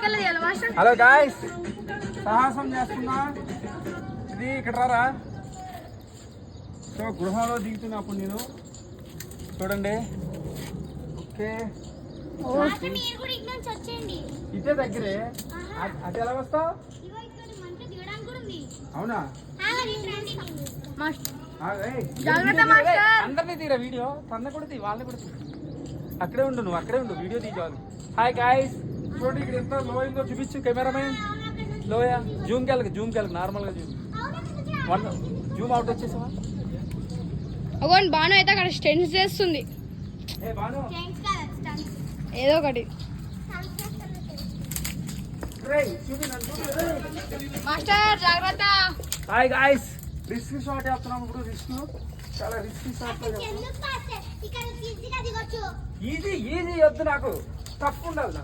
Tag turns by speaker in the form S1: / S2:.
S1: Hello guys, సాహసం చేస్తున్నా. ఇది ఇక్కడ రారా. సో గృహంలో దిగుతున్నప్పుడు నేను చూడండి. ఓకే, ఇదే దగ్గరే. అటు ఎలా వస్తావు? అవునా? అందరినీ తీరా వీడియో. తన కూడా తీ, వాళ్ళని కూడా తీ. అక్కడే ఉండు, నువ్వు అక్కడే ఉండు, వీడియో తీయాలి. హాయ్ గాయ్స్, చూడండి ఇక్కడ ఎంత లో అయిందో చూపించు కెమెరామెన్. లోయ జూమ్కి వెళ్ళకు నార్మల్గా జూమ్ అవుట్ వచ్చేసావా?
S2: బాను అయితే అక్కడ స్టెన్స్ చేస్తుంది ఏదో ఒకటి. మాస్టర్ జాగ్రత్త.
S1: హాయ్ గాయ్స్, రిస్క్ షాట్ వేస్తున్నాం ఇప్పుడు. రిస్క్ చాలా రిస్క్ షాట్. ఈజీ వద్దు, నాకు టఫ్ ఉండాలి.